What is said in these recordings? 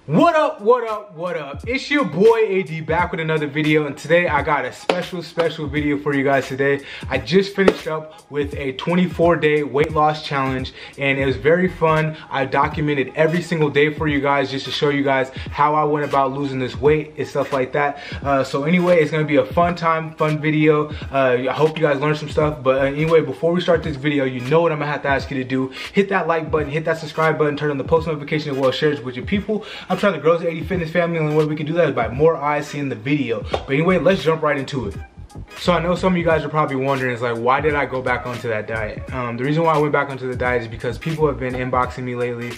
What up, what up, what up? It's your boy AD back with another video, and today I got a special video for you guys today. I just finished up with a 24-day weight loss challenge and it was very fun. I documented every single day for you guys just to show you guys how I went about losing this weight and stuff like that. So anyway, it's gonna be a fun video. I hope you guys learned some stuff, but anyway, before we start this video, you know what I'm gonna have to ask you to do. Hit that like button, hit that subscribe button, turn on the post notification as well as share it with your people. I'm trying to grow the AD Fitness family, and the way we can do that is by more eyes seeing the video. But anyway, let's jump right into it. So I know some of you guys are probably wondering, it's like, why did I go back onto that diet? The reason why I went back onto the diet is because people have been inboxing me lately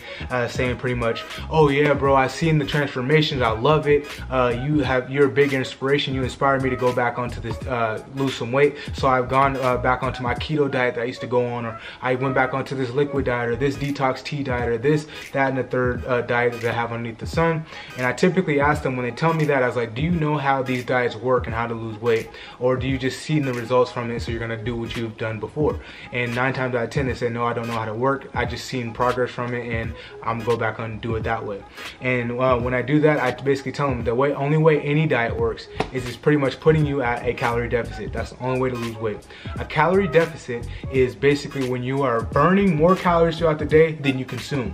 saying pretty much, oh yeah bro, I've seen the transformations, I love it, you're a big inspiration, you inspired me to go back onto this, lose some weight. So I've gone back onto my keto diet that I used to go on, or I went back onto this liquid diet, or this detox tea diet, or this, that, and the third diet that I have underneath the sun. And I typically ask them, when they tell me that, I was like, do you know how these diets work and how to lose weight? Or do you just see the results from it, so you're gonna do what you've done before? And 9 times out of 10 they say, no, I don't know how to work, I just seen progress from it and I'm gonna go back and do it that way. And when I do that, I basically tell them the only way any diet works is it's pretty much putting you at a calorie deficit. That's the only way to lose weight. A calorie deficit is basically when you are burning more calories throughout the day than you consume.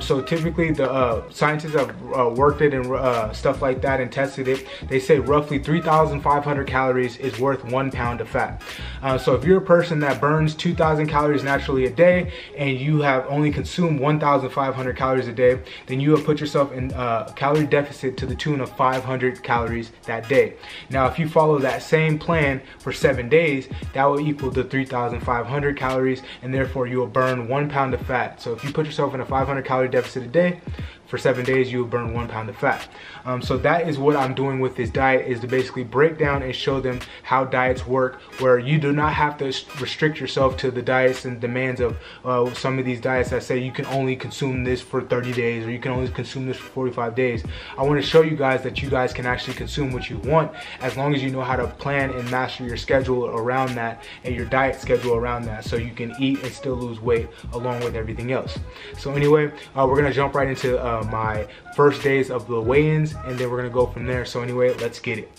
So typically the scientists have worked it and stuff like that and tested it. They say roughly 3,500 calories is worth 1 pound of fat. So if you're a person that burns 2,000 calories naturally a day and you have only consumed 1,500 calories a day, then you have put yourself in a calorie deficit to the tune of 500 calories that day. Now if you follow that same plan for 7 days, that will equal the 3,500 calories, and therefore you will burn 1 pound of fat. So if you put yourself in a 500 calorie deficit a day, for 7 days you will burn 1 pound of fat. So that is what I'm doing with this diet, is to basically break down and show them how diets work, where you do not have to restrict yourself to the diets and demands of some of these diets that say you can only consume this for 30 days or you can only consume this for 45 days. I want to show you guys that you guys can actually consume what you want, as long as you know how to plan and master your schedule around that and your diet schedule around that, so you can eat and still lose weight along with everything else. So anyway, we're gonna jump right into my first days of the weigh-ins, and then we're gonna go from there. So anyway, let's get it.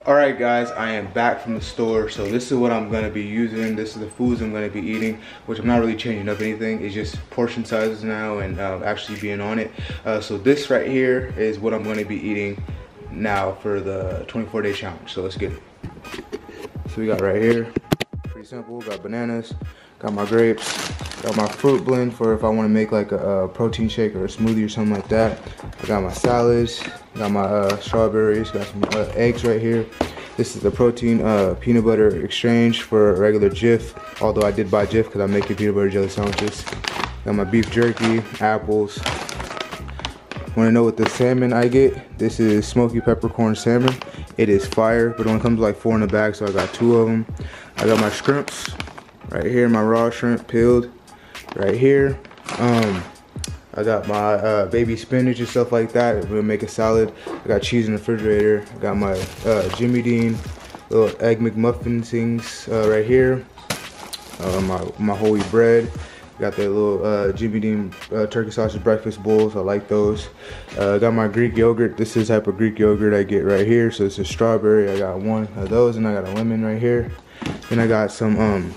Alright guys, I am back from the store. So this is what I'm gonna be using. This is the foods I'm gonna be eating, which I'm not really changing up anything. It's just portion sizes now and actually being on it. So this right here is what I'm gonna be eating now for the 24-day challenge. So let's get it. So we got right here, pretty simple, got bananas, got my grapes, got my fruit blend for if I want to make like a protein shake or a smoothie or something like that. I got my salads, got my strawberries, got some eggs right here. This is the protein peanut butter exchange for a regular Jif, although I did buy Jif because I'm making peanut butter jelly sandwiches. Got my beef jerky, apples. Want to know what the salmon I get? This is smoky peppercorn salmon. It is fire, but it only comes like 4 in a bag, so I got 2 of them. I got my shrimps right here, my raw shrimp peeled right here. I got my baby spinach and stuff like that. We're gonna make a salad. I got cheese in the refrigerator. I got my Jimmy Dean little egg McMuffin things right here. My whole wheat bread. Got that little Jimmy Dean turkey sausage breakfast bowls. I like those. Got my Greek yogurt. This is the type of Greek yogurt I get right here. So it's a strawberry. I got 1 of those, and I got a lemon right here. Then I got some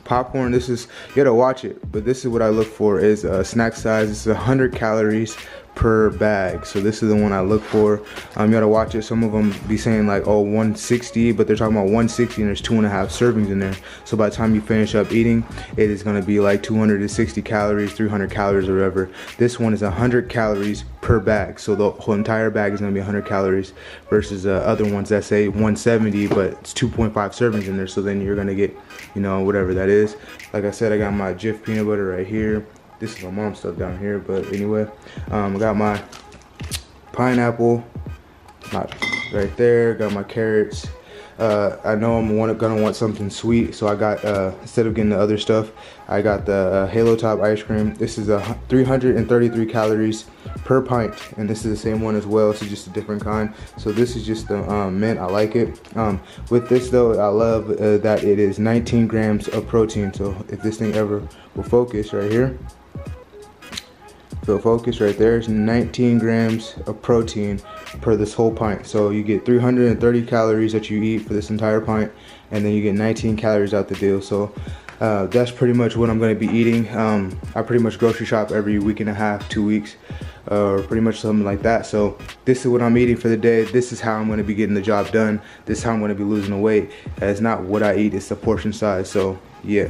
popcorn. This is, you gotta watch it, but this is what I look for, is snack size. This is 100 calories per bag, so this is the one I look for. You gotta watch it. Some of them be saying like, oh, 160, but they're talking about 160 and there's 2.5 servings in there. So by the time you finish up eating, it is gonna be like 260 calories, 300 calories or whatever. This one is 100 calories per bag, so the whole entire bag is gonna be 100 calories versus other ones that say 170, but it's 2.5 servings in there. So then you're gonna get, you know, whatever that is. Like I said, I got my Jif peanut butter right here. This is my mom's stuff down here, but anyway, I got my pineapple right there. Got my carrots. I know I'm gonna want something sweet, so I got instead of getting the other stuff, I got the Halo Top ice cream. This is 333 calories per pint, and this is the same one as well. It's just a different kind. So this is just the mint. I like it. With this though, I love that it is 19 grams of protein. So if this thing ever will focus right here, it'll focus right there. It's 19 grams of protein per this whole pint. So you get 330 calories that you eat for this entire pint, and then you get 19 calories out the deal. So that's pretty much what I'm going to be eating. I pretty much grocery shop every week and a half, 2 weeks, or pretty much something like that. So this is what I'm eating for the day. This is how I'm going to be getting the job done. This is how I'm going to be losing the weight. It's not what I eat, it's the portion size. So yeah.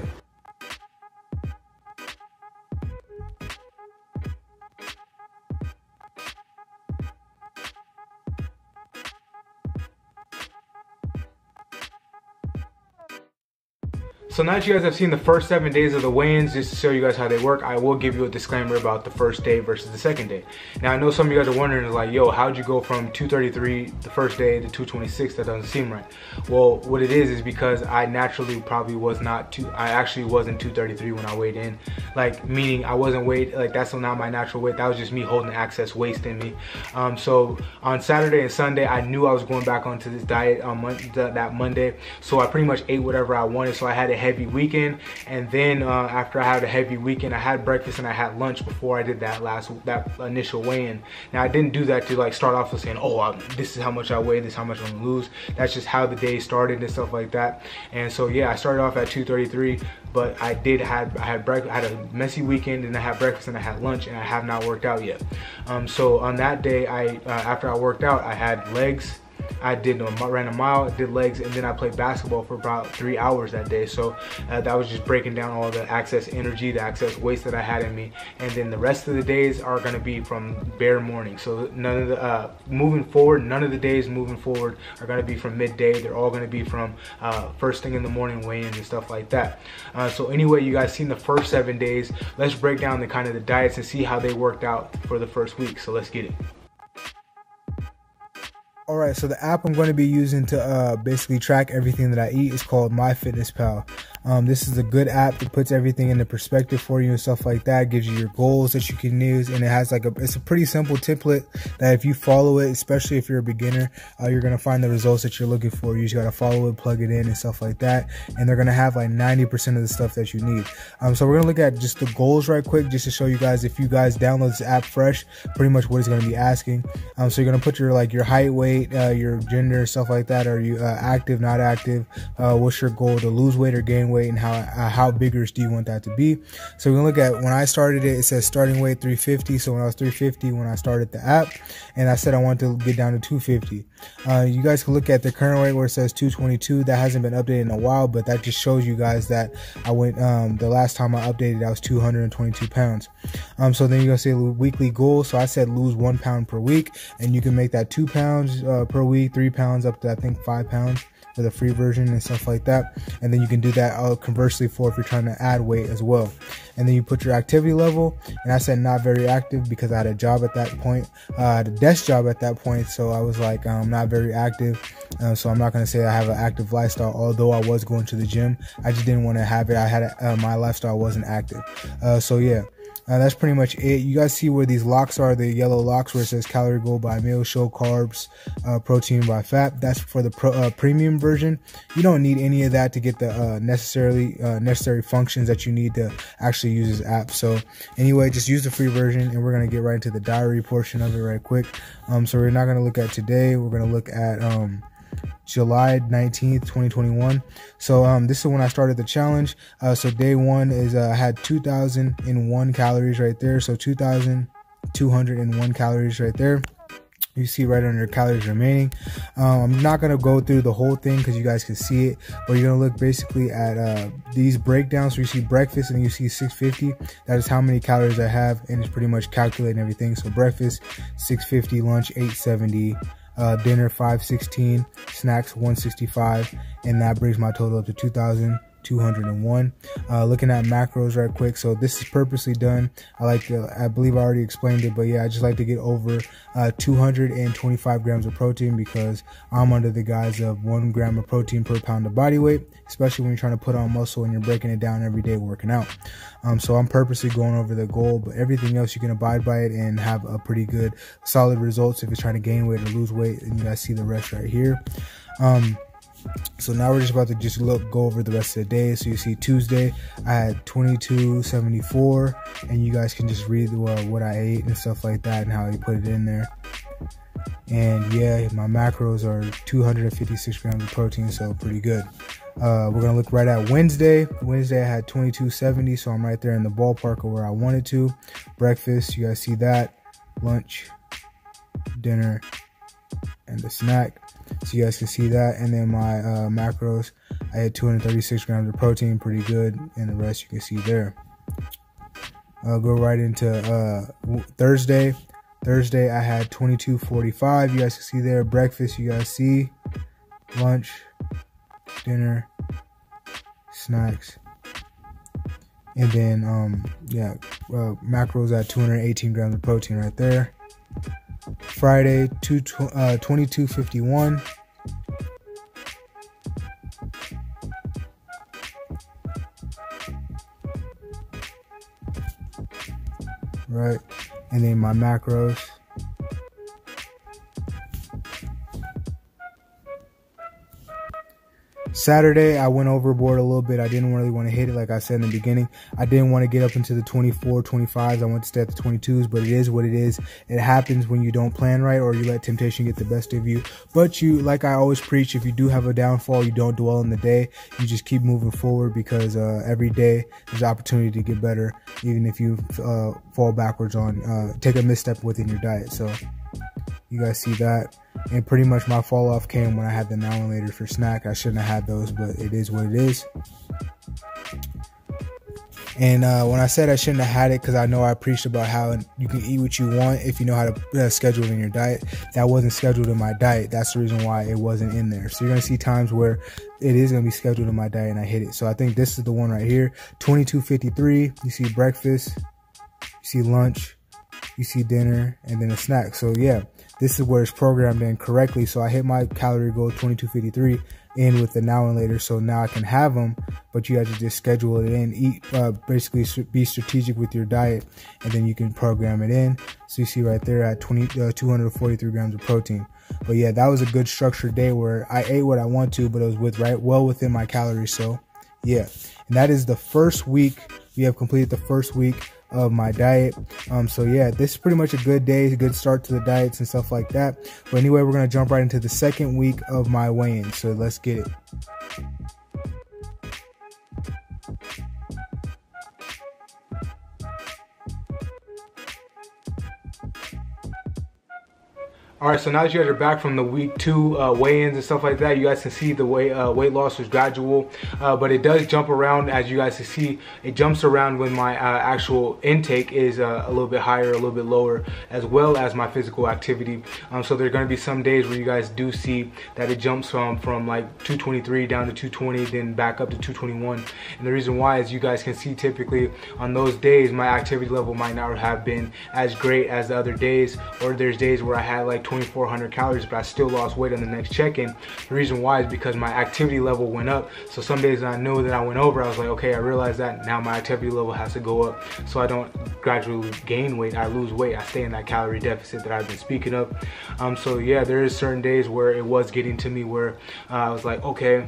So now that you guys have seen the first 7 days of the weigh-ins, just to show you guys how they work, I will give you a disclaimer about the first day versus the second day. Now I know some of you guys are wondering, like, yo, how'd you go from 233 the first day to 226? That doesn't seem right. Well, what it is because I naturally probably was not I actually wasn't 233 when I weighed in. Like, meaning I wasn't weighed, like that's not my natural weight. That was just me holding excess waste in me. So on Saturday and Sunday, I knew I was going back onto this diet on that Monday. So I pretty much ate whatever I wanted. So I had a heavy weekend, and then after I had a heavy weekend, I had breakfast and I had lunch before I did that initial weigh-in. Now I didn't do that to like start off with saying, oh, this is how much I weigh, this is how much I'm gonna lose. That's just how the day started and stuff like that. And so yeah, I started off at 233, but I had a messy weekend, and I had breakfast and I had lunch, and I have not worked out yet. So on that day, after I worked out, I had legs. I ran a mile, did legs, and then I played basketball for about 3 hours that day. So that was just breaking down all the excess energy, the excess waste that I had in me. And then the rest of the days are going to be from bare morning. So none of the none of the days moving forward are going to be from midday. They're all going to be from first thing in the morning, weigh-ins and stuff like that. So anyway, you guys seen the first 7 days. Let's break down the kind of the diets and see how they worked out for the first week. So let's get it. Alright, so the app I'm going to be using to basically track everything that I eat is called MyFitnessPal. This is a good app that puts everything into perspective for you and stuff like that. It gives you your goals that you can use, and it has like it's a pretty simple template that if you follow it, especially if you're a beginner, you're going to find the results that you're looking for. You just got to follow it, plug it in and stuff like that, and they're going to have like 90% of the stuff that you need. So we're going to look at just the goals right quick, just to show you guys, if you guys download this app fresh, pretty much what it's going to be asking. So you're going to put your height, weight, your gender, stuff like that. Are you active, not active? What's your goal, to lose weight or gain weight, and how vigorous do you want that to be? So we're gonna look at, when I started it, it says starting weight 350. So when I was 350 when I started the app, and I said I wanted to get down to 250. You guys can look at the current weight where it says 222. That hasn't been updated in a while, but that just shows you guys that I went, the last time I updated, I was 222 pounds. So then you're gonna say weekly goal. So I said lose 1 pound per week, and you can make that 2 pounds per week, 3 pounds, up to I think 5 pounds for the free version and stuff like that. And then you can do that conversely for if you're trying to add weight as well. And then you put your activity level, and I said not very active because I had a job at that point, I had a desk job at that point, so I was like not very active. So I'm not going to say I have an active lifestyle, although I was going to the gym. I just didn't want to have it. I had my lifestyle wasn't active. So yeah. That's pretty much it. You guys see where these locks are, the yellow locks where it says calorie goal by meal, show carbs, protein by fat. That's for the premium version. You don't need any of that to get the necessary functions that you need to actually use this app. So anyway, just use the free version, and we're going to get right into the diary portion of it right quick. So we're not going to look at today. We're going to look at July 19th, 2021. So this is when I started the challenge. So day one is I had 2,001 calories right there. So 2,201 calories right there. You see right under calories remaining. I'm not going to go through the whole thing because you guys can see it, but you're going to look basically at these breakdowns. So you see breakfast and you see 650. That is how many calories I have, and it's pretty much calculating everything. So breakfast 650, lunch 870, dinner 516, snacks 165, and that brings my total up to 2,201. Looking at macros right quick. So this is purposely done. I believe I already explained it, but yeah, I just like to get over 225 grams of protein, because I'm under the guise of 1 gram of protein per pound of body weight, especially when you're trying to put on muscle and you're breaking it down every day working out. So I'm purposely going over the goal, but everything else you can abide by it and have a pretty good solid results if you're trying to gain weight or lose weight. And you guys see the rest right here. So now we're just about to go over the rest of the day. So you see Tuesday, I had 2274, and you guys can just read what I ate and stuff like that and how he put it in there. And yeah, my macros are 256 grams of protein, so pretty good. We're gonna look right at Wednesday. Wednesday I had 2270, so I'm right there in the ballpark of where I wanted to. Breakfast, you guys see that. Lunch, dinner, and the snack. So you guys can see that. And then my macros, I had 236 grams of protein, pretty good. And the rest you can see there. I'll go right into Thursday. Thursday I had 2245. You guys can see there. Breakfast, you guys see. Lunch, dinner, snacks. And then macros at 218 grams of protein right there. Friday, 2251. Right, and then my macros. Saturday, I went overboard a little bit. I didn't really want to hit it like I said in the beginning. I didn't want to get up into the 24, 25s. I wanted to stay at the 22s, but it is what it is. It happens when you don't plan right or you let temptation get the best of you. But you, like I always preach, if you do have a downfall, you don't dwell on the day. You just keep moving forward because every day there's opportunity to get better, even if you fall backwards on, take a misstep within your diet. So you guys see that. And pretty much my fall off came when I had the now and later for snack. I shouldn't have had those, but it is what it is. And when I said I shouldn't have had it, because I know I preached about how you can eat what you want if you know how to schedule it in your diet. That wasn't scheduled in my diet. That's the reason why it wasn't in there. So you're going to see times where it is going to be scheduled in my diet and I hit it. So I think this is the one right here. 2253. You see breakfast. You see lunch. You see dinner. And then a snack. So yeah. This is where it's programmed in correctly. So I hit my calorie goal 2253 in with the now and later. So now I can have them, but you have to just schedule it in. Eat, basically be strategic with your diet, and then you can program it in. So you see right there at 243 grams of protein. But yeah, that was a good structured day where I ate what I want to, but it was well within my calories. So yeah, and that is the first week. We have completed the first week of my diet. So yeah, this is pretty much a good day, a good start to the diets and stuff like that. But anyway, we're going to jump right into the second week of my weigh-in. So let's get it. All right, so now that you guys are back from the week 2 weigh-ins and stuff like that, you guys can see the weight loss was gradual, but it does jump around. As you guys can see, it jumps around when my actual intake is a little bit higher, a little bit lower, as well as my physical activity. So there are going to be some days where you guys do see that it jumps from like 223 down to 220, then back up to 221. And the reason why is you guys can see typically on those days my activity level might not have been as great as the other days, or there's days where I had like 2,400 calories, but I still lost weight on the next check-in. The reason why is because my activity level went up. So some days I know that I went over, I was like, okay, I realized that now my activity level has to go up, so I don't gradually gain weight, I lose weight, I stay in that calorie deficit that I've been speaking of. So yeah, there is certain days where it was getting to me where I was like, okay,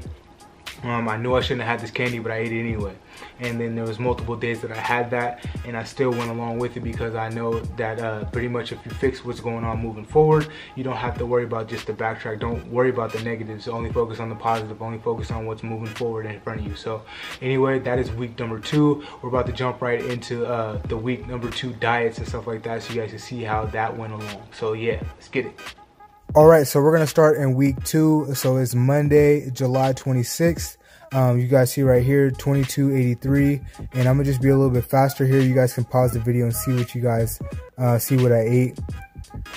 I knew I shouldn't have had this candy, but I ate it anyway. And then there was multiple days that I had that, and I still went along with it because I know that pretty much if you fix what's going on moving forward, you don't have to worry about just the backtrack. Don't worry about the negatives. Only focus on the positive. Only focus on what's moving forward in front of you. So anyway, that is week number 2. We're about to jump right into the week number 2 diets and stuff like that, so you guys can see how that went along. So yeah, let's get it. All right, so we're going to start in week 2. So it's Monday, July 26th. You guys see right here, 2283. And I'm going to just be a little bit faster here. You guys can pause the video and see what you guys, see what I ate.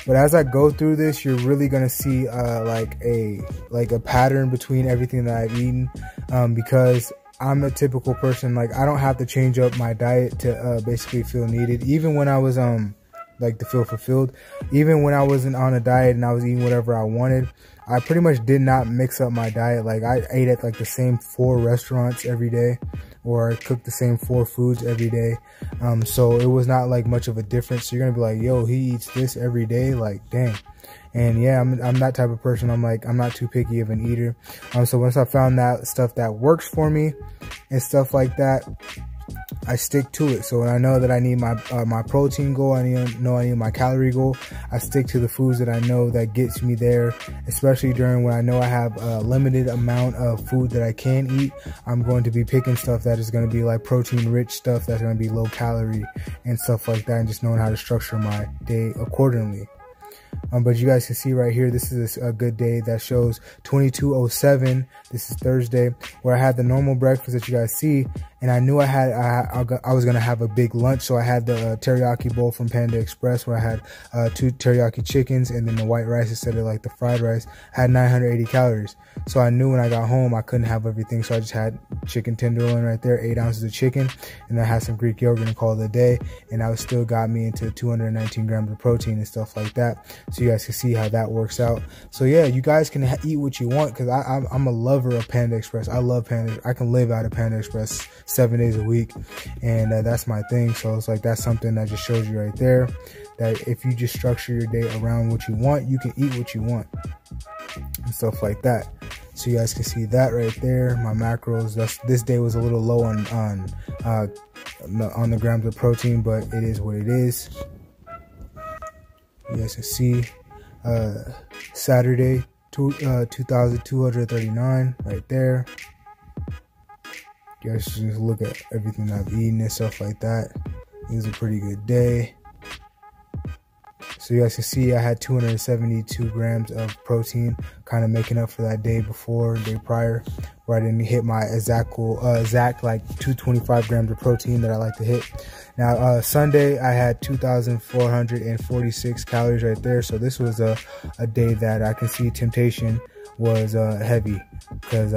But as I go through this, you're really going to see like a pattern between everything that I've eaten, because I'm a typical person. Like, I don't have to change up my diet to basically feel needed. Even when I was like to feel fulfilled. Even when I wasn't on a diet and I was eating whatever I wanted, I pretty much did not mix up my diet. Like, I ate at like the same 4 restaurants every day. or I cook the same 4 foods every day. So it was not like much of a difference. So you're gonna be like, yo, he eats this every day, like dang. And yeah, I'm that type of person. I'm not too picky of an eater. So once I found that stuff that works for me and stuff like that, I stick to it. So when I know that I need my protein goal, I need my calorie goal, I stick to the foods that I know that gets me there, especially during when I know I have a limited amount of food that I can eat. I'm going to be picking stuff that is going to be like protein rich stuff that's going to be low calorie and stuff like that, and just knowing how to structure my day accordingly. But you guys can see right here, this is a good day that shows 22:07. This is Thursday, where I had the normal breakfast that you guys see, and I knew I was gonna have a big lunch. So I had the teriyaki bowl from Panda Express, where I had 2 teriyaki chickens and then the white rice instead of like the fried rice. I had 980 calories. So I knew when I got home I couldn't have everything, so I just had chicken tenderloin right there, 8 ounces of chicken, and I had some Greek yogurt and called it a day, and that still got me into 219 grams of protein and stuff like that. So you guys can see how that works out. So yeah, you guys can eat what you want, because I'm a lover of Panda Express. I love Panda. I can live out of Panda Express 7 days a week, and that's my thing. So it's like, that's something that just shows you right there that if you just structure your day around what you want, you can eat what you want and stuff like that. So you guys can see that right there. My macros, this day was a little low on the grams of protein, but it is what it is. You guys can see Saturday, 2,239 right there. You guys just look at everything I've eaten and stuff like that. It was a pretty good day. So you guys can see I had 272 grams of protein, kind of making up for that day before, day prior, where I didn't hit my exact like 225 grams of protein that I like to hit. Now Sunday I had 2,446 calories right there. So this was a day that I can see temptation was heavy, because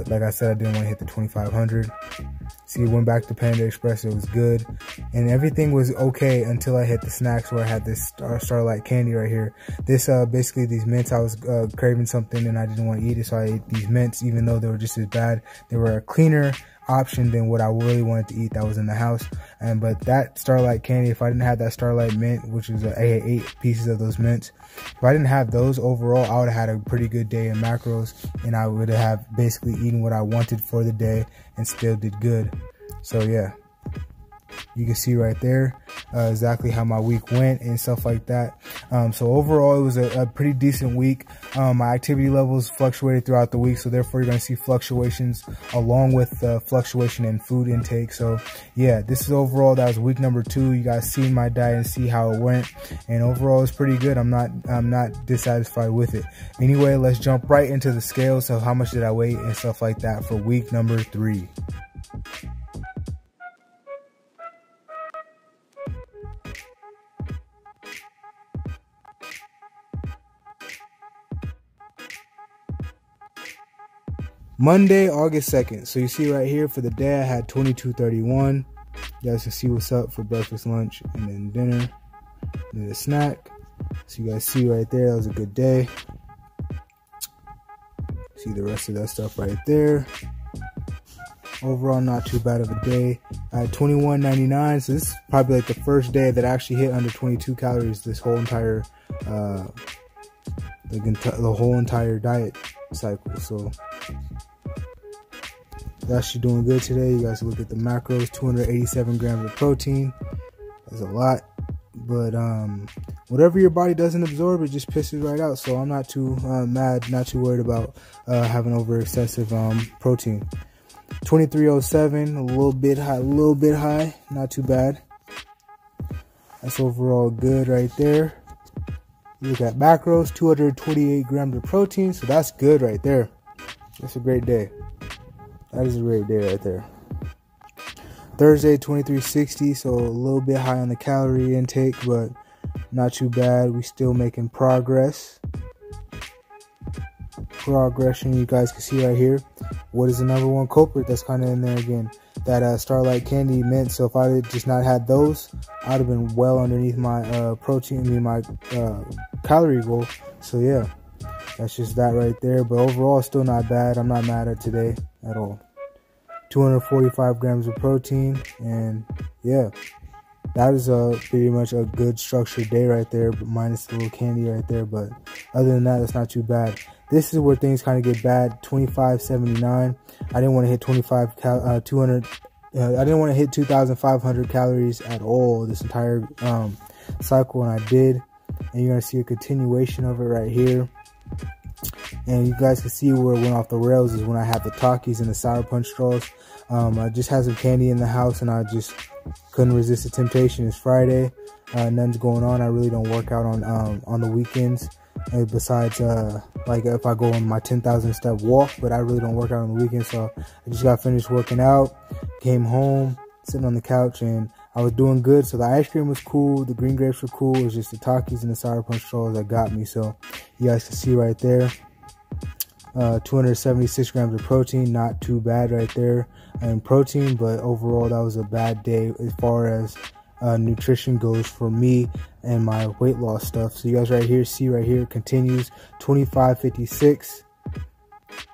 like I said, I didn't want to hit the 2,500. See, went back to Panda Express, it was good, and everything was okay until I hit the snacks, where I had this Starlight candy right here. This basically these mints, I was craving something and I didn't want to eat it, so I ate these mints, even though they were just as bad. They were a cleaner option than what I really wanted to eat that was in the house. But that Starlight candy, if I didn't have that Starlight mint, which was I had 8 pieces of those mints, if I didn't have those overall, I would have had a pretty good day in macros, and I would have basically eaten what I wanted for the day and still did good. So yeah, you can see right there exactly how my week went and stuff like that. So overall, it was a pretty decent week. My activity levels fluctuated throughout the week, so therefore you're going to see fluctuations along with fluctuation in food intake. So yeah, this is overall, that was week number 2. You guys seen my diet and see how it went, and overall it's pretty good. I'm not dissatisfied with it. Anyway, let's jump right into the scale. So how much did I weigh and stuff like that for week number 3. Monday, August 2nd. So you see right here for the day, I had 2231. You guys can see what's up for breakfast, lunch, and then dinner, and then a snack. So you guys see right there, that was a good day. See the rest of that stuff right there. Overall, not too bad of a day. I had 2199. So this is probably like the first day that I actually hit under 22 calories this whole entire the whole entire diet cycle. So actually doing good today. You guys look at the macros, 287 grams of protein. That's a lot, but whatever your body doesn't absorb, it just pisses right out. So I'm not too mad, not too worried about having over excessive protein. 2307, a little bit high, not too bad. That's overall good right there. Look at macros, 228 grams of protein, so that's good right there. That's a great day. That is a great day right there. Thursday, 2360, so a little bit high on the calorie intake, but not too bad. We still making progress. Progression, you guys can see right here. What is the number one culprit that's kind of in there again? That Starlight candy mint. So if I had just not had those, I'd have been well underneath my protein, my calorie goal. So yeah, that's just that right there. But overall, still not bad. I'm not mad at today at all. 245 grams of protein, and yeah, that is pretty much a good structured day right there, but minus the little candy right there. But other than that, it's not too bad. This is where things kind of get bad. 2579. I didn't want to hit 200. I didn't want to hit 2,500 calories at all this entire cycle, and I did. And you're gonna see a continuation of it right here. And you guys can see where it went off the rails is when I had the Takis and the Sour Punch straws. I just had some candy in the house, and I just couldn't resist the temptation. It's Friday, nothing's going on. I really don't work out on the weekends, besides like if I go on my 10,000 step walk, but I really don't work out on the weekends. So I just got finished working out, came home, sitting on the couch, and I was doing good. So the ice cream was cool, the green grapes were cool. It was just the Takis and the Sour Punch straws that got me. So you guys can see right there, 276 grams of protein, not too bad right there in protein, but overall that was a bad day as far as nutrition goes for me and my weight loss stuff. So you guys right here, see right here, continues 2556,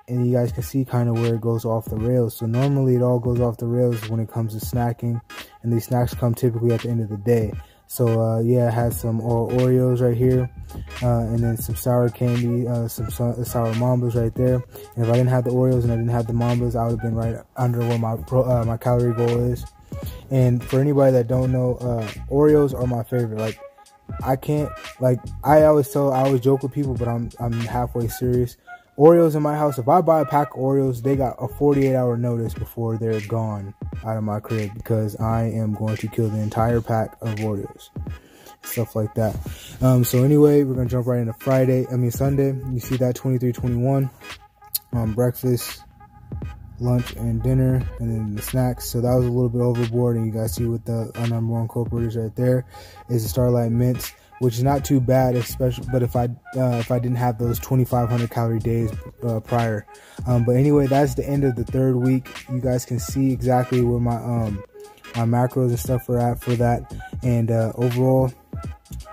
and you guys can see kind of where it goes off the rails. So normally it all goes off the rails when it comes to snacking, and these snacks come typically at the end of the day. So yeah, I had some Oreos right here, and then some sour candy, some sour Mambas right there. And if I didn't have the Oreos and I didn't have the Mambas, I would have been right under where my calorie goal is. And for anybody that don't know, Oreos are my favorite. Like, I can't, like, I always joke with people, but I'm halfway serious. Oreos in my house, if I buy a pack of Oreos, they got a 48-hour notice before they're gone out of my crib, because I am going to kill the entire pack of Oreos. Stuff like that. So anyway, we're gonna jump right into Sunday. You see that 2321, breakfast, lunch, and dinner, and then the snacks. So that was a little bit overboard, and you guys see what the number one culprit is right there is the Starlight Mints, which is not too bad, especially, but if I didn't have those 2,500 calorie days prior. But anyway, that's the end of the third week. You guys can see exactly where my macros and stuff are at for that, and overall,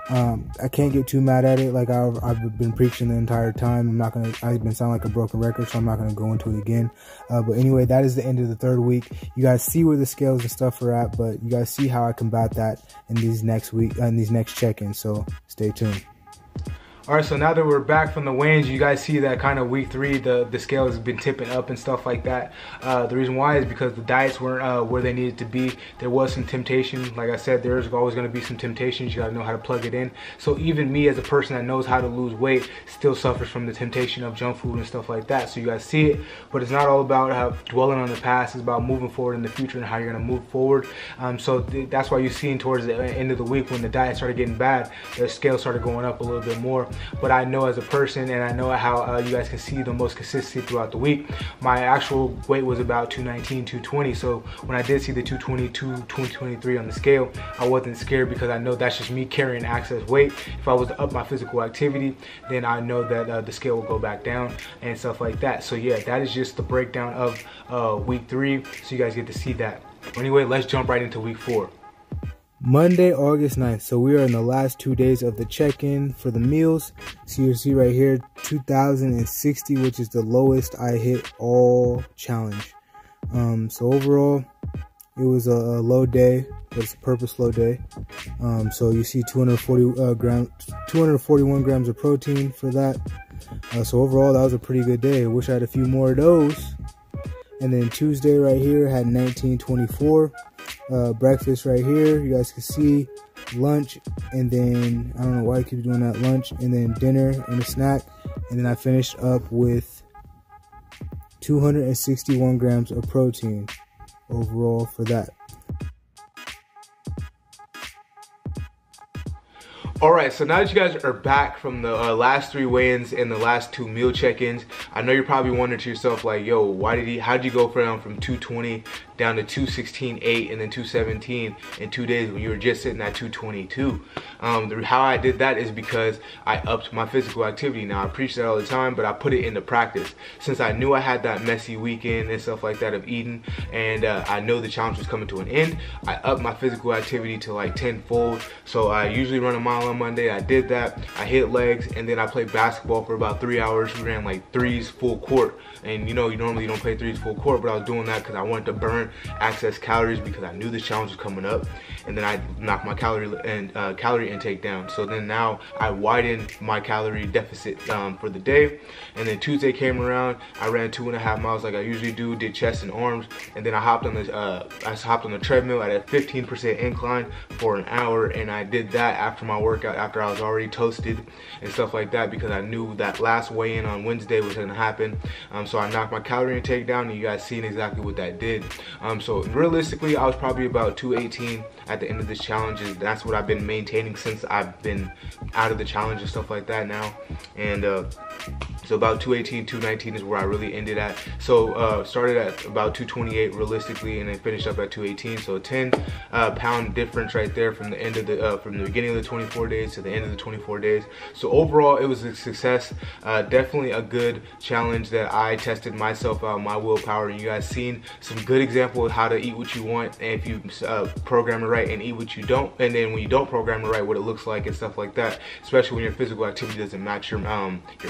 I can't get too mad at it. Like I've been preaching the entire time. I've been sounding like a broken record, so I'm not gonna go into it again. But anyway, that is the end of the third week. You guys see where the scales and stuff are at, but you guys see how I combat that in these next check-ins. So stay tuned. All right, so now that we're back from the weigh-ins, you guys see that kind of week 3, the scale has been tipping up and stuff like that. The reason why is because the diets weren't where they needed to be. There was some temptation. Like I said, there's always going to be some temptations. You got to know how to plug it in. So even me as a person that knows how to lose weight still suffers from the temptation of junk food and stuff like that. So you guys see it, but it's not all about dwelling on the past. It's about moving forward in the future and how you're going to move forward. So that's why you're seeing towards the end of the week, when the diet started getting bad, the scale started going up a little bit more. But I know as a person, and I know how you guys can see the most consistency throughout the week, my actual weight was about 219, 220. So when I did see the 222, 223 on the scale, I wasn't scared, because I know that's just me carrying excess weight. If I was to up my physical activity, then I know that the scale will go back down and stuff like that. So yeah, that is just the breakdown of week 3. So you guys get to see that. Anyway, let's jump right into week 4. Monday, August 9th. So we are in the last 2 days of the check-in for the meals. So you see right here, 2,060, which is the lowest I hit all challenge. So overall, it was a low day, but it's a purpose low day. So you see 241 grams of protein for that. So overall, that was a pretty good day. I wish I had a few more of those. And then Tuesday right here had 1924. Breakfast right here, you guys can see, lunch, and then I don't know why I keep doing that, lunch, and then dinner and a snack, and then I finished up with 261 grams of protein overall for that. Alright, so now that you guys are back from the last 3 weigh-ins and the last 2 meal check-ins, I know you're probably wondering to yourself, like, yo, how'd you go from 220 down to 216.8 and then 217 in 2 days when you were just sitting at 222. How I did that is because I upped my physical activity. Now I preach that all the time, but I put it into practice. Since I knew I had that messy weekend and stuff like that of eating, and I know the challenge was coming to an end, I upped my physical activity to like 10-fold. So I usually run a mile on Monday. I did that. I hit legs, and then I played basketball for about 3 hours. We ran like threes full court, and you know you normally don't play threes full court, but I was doing that because I wanted to burn excess calories because I knew this challenge was coming up, and then I knocked my calorie intake down. So then now I widened my calorie deficit for the day. And then Tuesday came around, I ran 2.5 miles like I usually do, did chest and arms, and then I hopped on the treadmill at a 15% incline for an hour, and I did that after my workout, after I was already toasted and stuff like that, because I knew that last weigh-in on Wednesday was going to happen. So I knocked my calorie intake down, and you guys seen exactly what that did. So realistically, I was probably about 218 at the end of this challenge, and that's what I've been maintaining since I've been out of the challenge and stuff like that now. And so about 218, 219 is where I really ended at. So started at about 228 realistically, and then finished up at 218. So a 10-pound difference right there from the end of the from the beginning of the 24 days to the end of the 24 days. So overall, it was a success. Definitely a good challenge that I tested myself out, my willpower. And you guys seen some good example of how to eat what you want, and if you program it right, and eat what you don't, and then when you don't program it right, what it looks like and stuff like that. Especially when your physical activity doesn't match your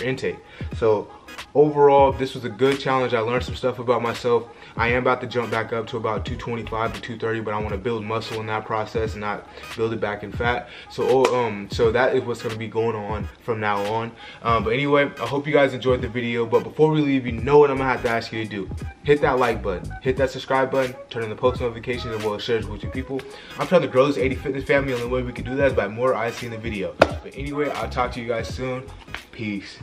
intake. So overall, this was a good challenge. I learned some stuff about myself. I am about to jump back up to about 225 to 230, but I want to build muscle in that process and not build it back in fat. So so that is what's going to be going on from now on. But anyway, I hope you guys enjoyed the video. But before we leave, you know what I'm gonna have to ask you to do. Hit that like button, hit that subscribe button, turn on the post notifications, as well as share it with your people. I'm trying to grow this 80 Fitness family, and the way we can do that is by more eyes seeing the video. But anyway, I'll talk to you guys soon. Peace.